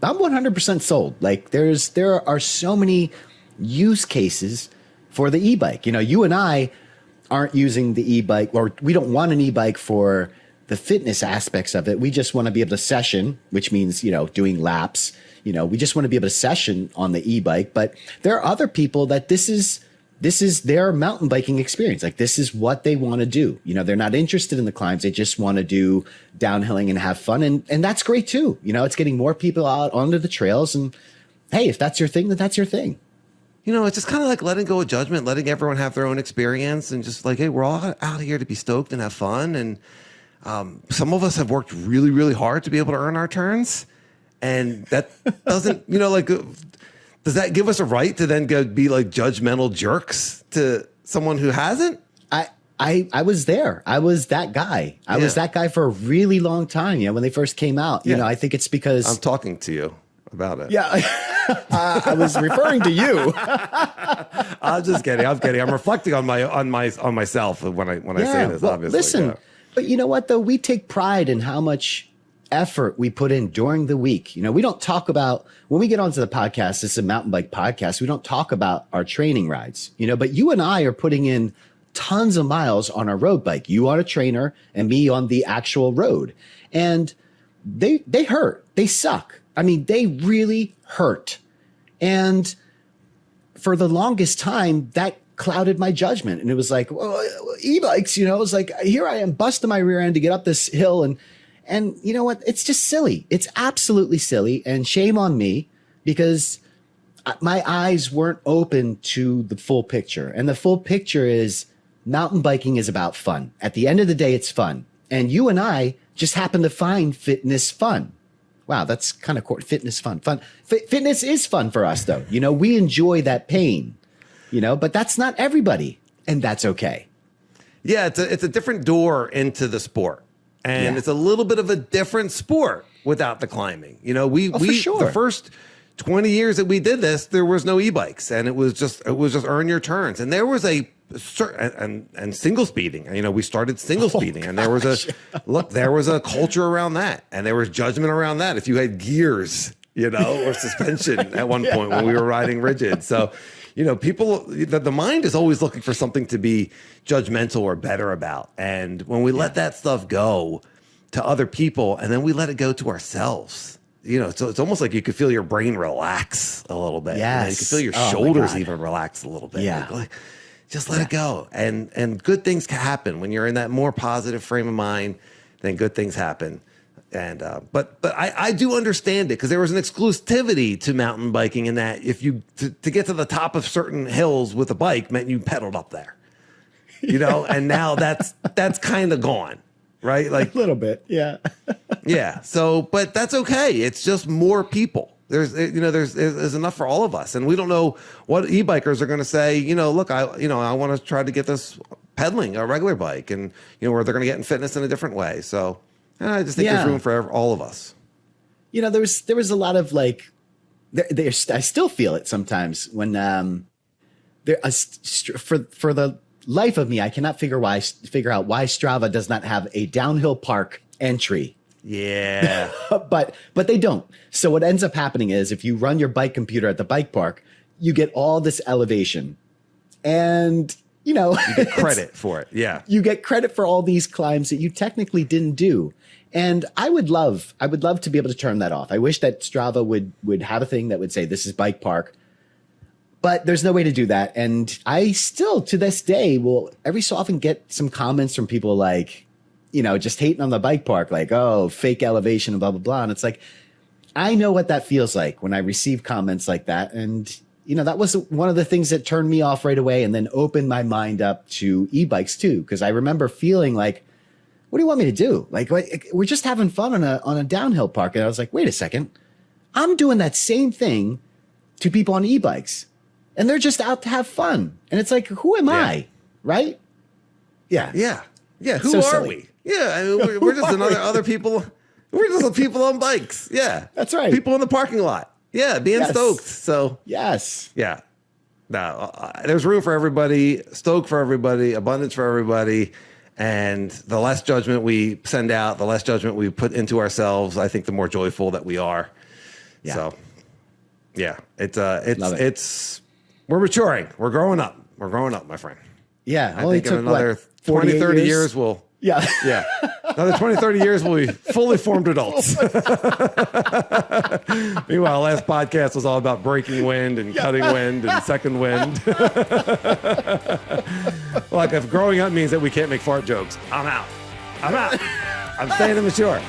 I'm 100% sold. Like there are so many use cases for the e-bike. You know, you and I aren't using the e-bike, or we don't want an e-bike for the fitness aspects of it. We just want to be able to session, which means, you know, doing laps. You know, we just want to be able to session on the e-bike. But there are other people that this is their mountain biking experience. Like this is what they want to do. You know, they're not interested in the climbs. They just want to do downhilling and have fun. And that's great too. You know, it's getting more people out onto the trails. And hey, if that's your thing, then that's your thing. You know, it's just kind of like letting go of judgment, letting everyone have their own experience, and just like, hey, we're all out here to be stoked and have fun. And some of us have worked really, really hard to be able to earn our turns. And that doesn't, you know, like, does that give us a right to then go be like judgmental jerks to someone who hasn't? I was there. I was that guy. I was that guy for a really long time. You know, when they first came out, you know, I think it's because I'm talking to you about it. Yeah. I was referring to you. I'm just kidding. I'm kidding. I'm reflecting on myself when I say this, well, obviously. Listen, but you know what though? We take pride in how much effort we put in during the week. You know, we don't talk about, when we get onto the podcast, this is a mountain bike podcast, we don't talk about our training rides, you know, but you and I are putting in tons of miles on our road bike. You on a trainer and me on the actual road. And they hurt. They suck. I mean, they really hurt. And for the longest time, that clouded my judgment. And it was like, well, e-bikes, you know, it was like, here I am busting my rear end to get up this hill. And you know what? It's just silly. It's absolutely silly. And shame on me, because my eyes weren't open to the full picture. And the full picture is mountain biking is about fun. At the end of the day, it's fun. And you and I just happen to find fitness fun. Wow, that's kind of cool. Fitness fun. Fitness is fun for us, though. You know, we enjoy that pain, you know, but that's not everybody. And that's okay. Yeah, it's a different door into the sport. And it's a little bit of a different sport without the climbing. You know, for sure. The first 20 years that we did this, there was no e-bikes, and it was just earn your turns. And there was a certain and single speeding. You know, we started single speeding, and there was a culture around that, and there was judgment around that. If you had gears, you know, or suspension at one point when we were riding rigid. So, you know, the mind is always looking for something to be judgmental or better about. And when we let that stuff go to other people, and then we let it go to ourselves, you know, so it's almost like you could feel your brain relax a little bit. Yes. You could feel your shoulders even relax a little bit. Yeah. Like, just let it go. And good things can happen when you're in that more positive frame of mind. Then good things happen. And but I do understand it, because there was an exclusivity to mountain biking in that if you to get to the top of certain hills with a bike meant you pedaled up there, you know, and now that's kind of gone, right? Like a little bit, yeah. Yeah. So, but that's okay. It's just more people. There's enough for all of us, and we don't know what e-bikers are going to say. You know, look, I want to try to get this pedaling a regular bike, and you know, where they're going to get in fitness in a different way. So. I just think there's room for all of us. You know, there was a lot of like, I still feel it sometimes when for the life of me, I cannot figure out why Strava does not have a downhill park entry. Yeah, but they don't. So what ends up happening is if you run your bike computer at the bike park, you get all this elevation, and you know, you get credit for it. Yeah, you get credit for all these climbs that you technically didn't do. And I would love to be able to turn that off. I wish that Strava would have a thing that would say this is bike park, but there's no way to do that. And I still, to this day, will every so often get some comments from people like, you know, just hating on the bike park, like, oh, fake elevation and blah, blah, blah. And it's like, I know what that feels like when I receive comments like that. And, you know, that was one of the things that turned me off right away and then opened my mind up to e-bikes too. Because I remember feeling like, what do you want me to do? Like, we're just having fun on a downhill park. And I was like, wait a second. I'm doing that same thing to people on e-bikes, and they're just out to have fun. And it's like, who am I? Right? Yeah. Yeah. Yeah. Who are we? Yeah. I mean, we're just other people. We're just people on bikes. Yeah. That's right. People in the parking lot. Yeah. Being stoked. So yes. Yeah. No, there's room for everybody, stoke for everybody, abundance for everybody. And the less judgment we send out, the less judgment we put into ourselves, I think the more joyful that we are. Yeah. So, yeah, we're maturing. We're growing up. We're growing up, my friend. Yeah. I think in another 20, 30 years we'll. Yeah. Yeah. Another 20, 30 years we'll be fully formed adults. Meanwhile, last podcast was all about breaking wind and cutting wind and second wind. Like, if growing up means that we can't make fart jokes, I'm out. I'm staying immature.